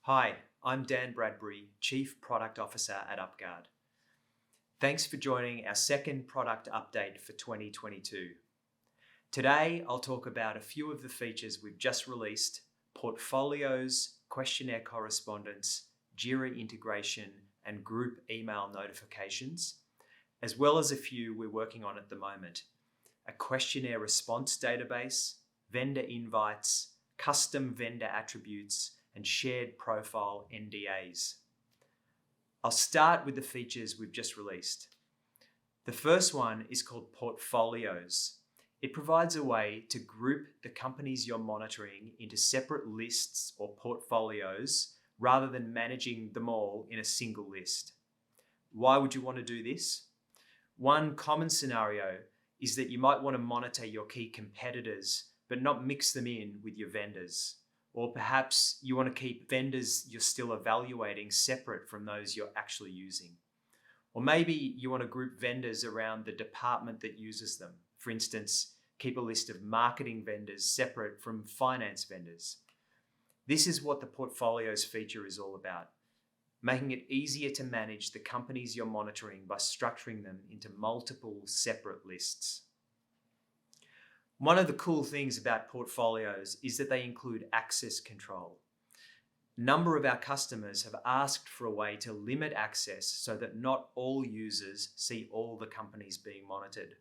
Hi, I'm Dan Bradbury, Chief Product Officer at UpGuard. Thanks for joining our second product update for 2022. Today, I'll talk about a few of the features we've just released: portfolios, questionnaire correspondence, Jira integration, and group email notifications, as well as a few we're working on at the moment: a questionnaire response database, vendor invites, custom vendor attributes, and shared profile NDAs. I'll start with the features we've just released. The first one is called Portfolios. It provides a way to group the companies you're monitoring into separate lists or portfolios rather than managing them all in a single list. Why would you want to do this? One common scenario is that you might want to monitor your key competitors but not mix them in with your vendors. Or perhaps you want to keep vendors you're still evaluating separate from those you're actually using. Or maybe you want to group vendors around the department that uses them. For instance, keep a list of marketing vendors separate from finance vendors. This is what the Portfolios feature is all about, making it easier to manage the companies you're monitoring by structuring them into multiple separate lists. One of the cool things about portfolios is that they include access control. A number of our customers have asked for a way to limit access so that not all users see all the companies being monitored.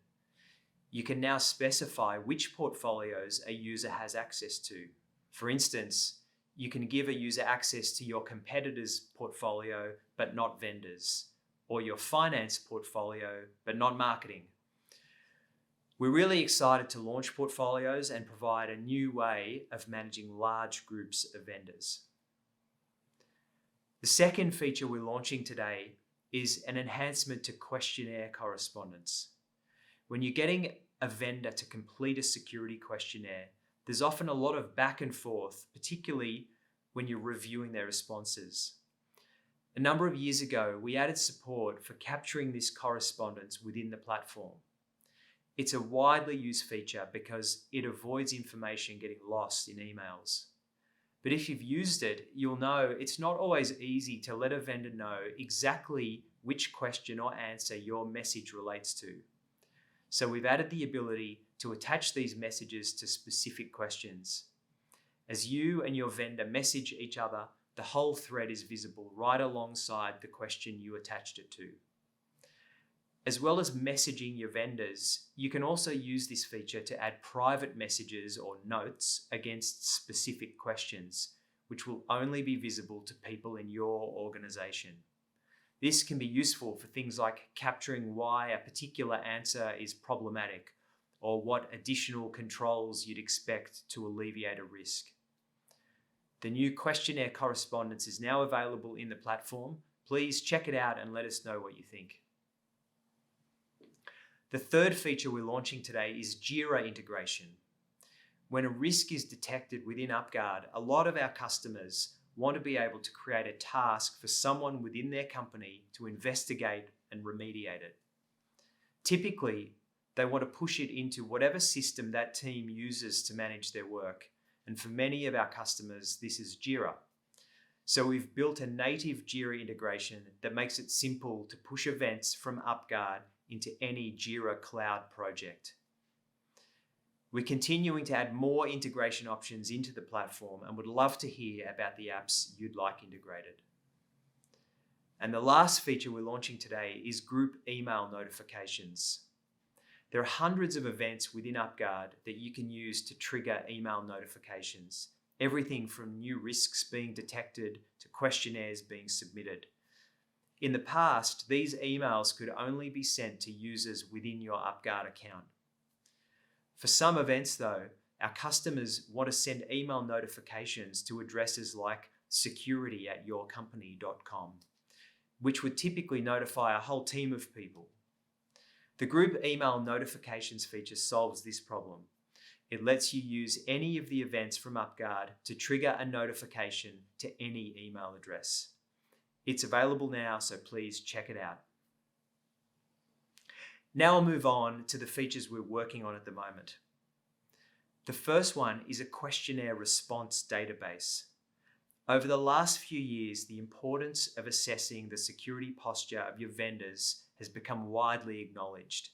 You can now specify which portfolios a user has access to. For instance, you can give a user access to your competitor's portfolio but not vendors, or your finance portfolio but not marketing. We're really excited to launch portfolios and provide a new way of managing large groups of vendors. The second feature we're launching today is an enhancement to questionnaire correspondence. When you're getting a vendor to complete a security questionnaire, there's often a lot of back and forth, particularly when you're reviewing their responses. A number of years ago, we added support for capturing this correspondence within the platform. It's a widely used feature because it avoids information getting lost in emails. But if you've used it, you'll know it's not always easy to let a vendor know exactly which question or answer your message relates to. So we've added the ability to attach these messages to specific questions. As you and your vendor message each other, the whole thread is visible right alongside the question you attached it to. As well as messaging your vendors, you can also use this feature to add private messages or notes against specific questions, which will only be visible to people in your organization. This can be useful for things like capturing why a particular answer is problematic or what additional controls you'd expect to alleviate a risk. The new questionnaire correspondence is now available in the platform. Please check it out and let us know what you think. The third feature we're launching today is Jira integration. When a risk is detected within UpGuard, a lot of our customers want to be able to create a task for someone within their company to investigate and remediate it. Typically, they want to push it into whatever system that team uses to manage their work. And for many of our customers, this is Jira. So we've built a native Jira integration that makes it simple to push events from UpGuard into any Jira cloud project. We're continuing to add more integration options into the platform and would love to hear about the apps you'd like integrated. And the last feature we're launching today is group email notifications. There are hundreds of events within UpGuard that you can use to trigger email notifications, everything from new risks being detected to questionnaires being submitted. In the past, these emails could only be sent to users within your UpGuard account. For some events though, our customers want to send email notifications to addresses like security@yourcompany.com, which would typically notify a whole team of people. The group email notifications feature solves this problem. It lets you use any of the events from UpGuard to trigger a notification to any email address. It's available now, so please check it out. Now I'll move on to the features we're working on at the moment. The first one is a questionnaire response database. Over the last few years, the importance of assessing the security posture of your vendors has become widely acknowledged.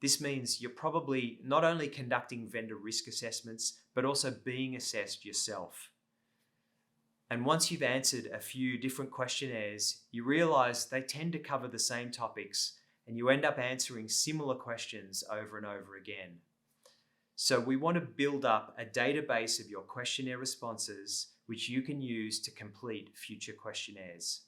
This means you're probably not only conducting vendor risk assessments, but also being assessed yourself. And once you've answered a few different questionnaires, you realize they tend to cover the same topics, and you end up answering similar questions over and over again. So we want to build up a database of your questionnaire responses, which you can use to complete future questionnaires.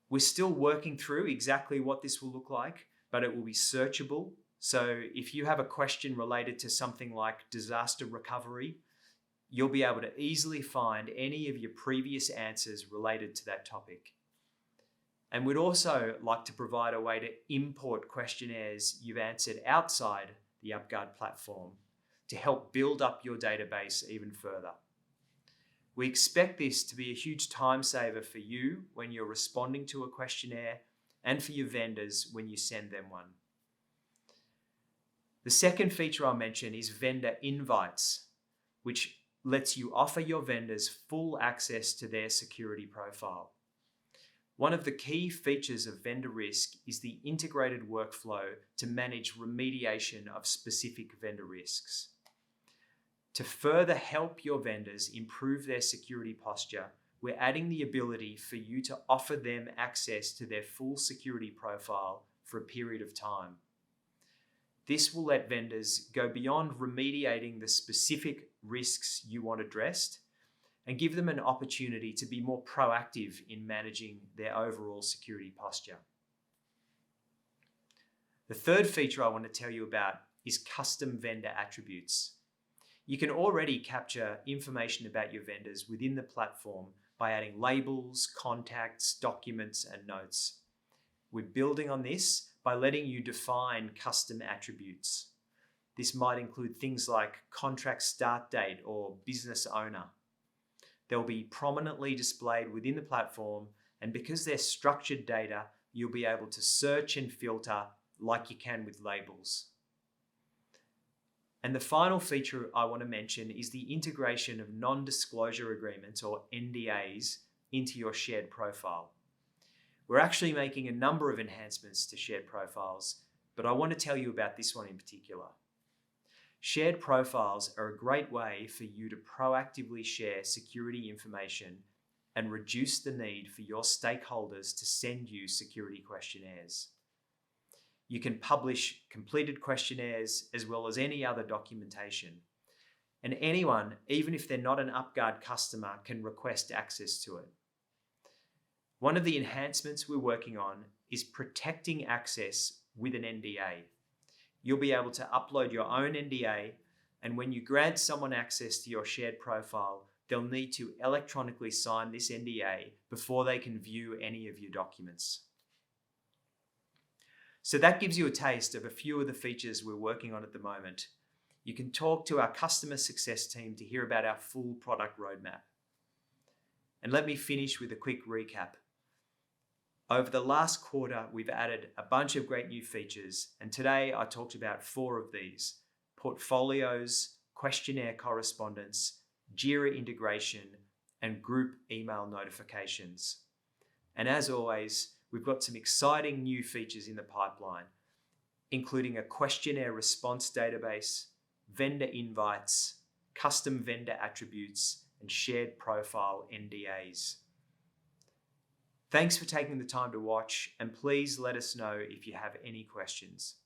We're still working through exactly what this will look like, but it will be searchable. So if you have a question related to something like disaster recovery, you'll be able to easily find any of your previous answers related to that topic. And we'd also like to provide a way to import questionnaires you've answered outside the UpGuard platform to help build up your database even further. We expect this to be a huge time saver for you when you're responding to a questionnaire and for your vendors when you send them one. The second feature I'll mention is vendor invites, which lets you offer your vendors full access to their security profile. One of the key features of vendor risk is the integrated workflow to manage remediation of specific vendor risks. To further help your vendors improve their security posture, we're adding the ability for you to offer them access to their full security profile for a period of time. This will let vendors go beyond remediating the specific risks you want addressed and give them an opportunity to be more proactive in managing their overall security posture. The third feature I want to tell you about is custom vendor attributes. You can already capture information about your vendors within the platform by adding labels, contacts, documents, and notes. We're building on this by letting you define custom attributes. This might include things like contract start date or business owner. They'll be prominently displayed within the platform, and because they're structured data, you'll be able to search and filter like you can with labels. And the final feature I want to mention is the integration of non-disclosure agreements, or NDAs, into your shared profile. We're actually making a number of enhancements to shared profiles, but I want to tell you about this one in particular. Shared profiles are a great way for you to proactively share security information and reduce the need for your stakeholders to send you security questionnaires. You can publish completed questionnaires as well as any other documentation. And anyone, even if they're not an UpGuard customer, can request access to it. One of the enhancements we're working on is protecting access with an NDA. You'll be able to upload your own NDA, and when you grant someone access to your shared profile, they'll need to electronically sign this NDA before they can view any of your documents. So that gives you a taste of a few of the features we're working on at the moment. You can talk to our customer success team to hear about our full product roadmap. And let me finish with a quick recap. Over the last quarter, we've added a bunch of great new features, and today I talked about 4 of these: portfolios, questionnaire correspondence, Jira integration, and group email notifications. And as always, we've got some exciting new features in the pipeline, including a questionnaire response database, vendor invites, custom vendor attributes, and shared profile NDAs. Thanks for taking the time to watch, and please let us know if you have any questions.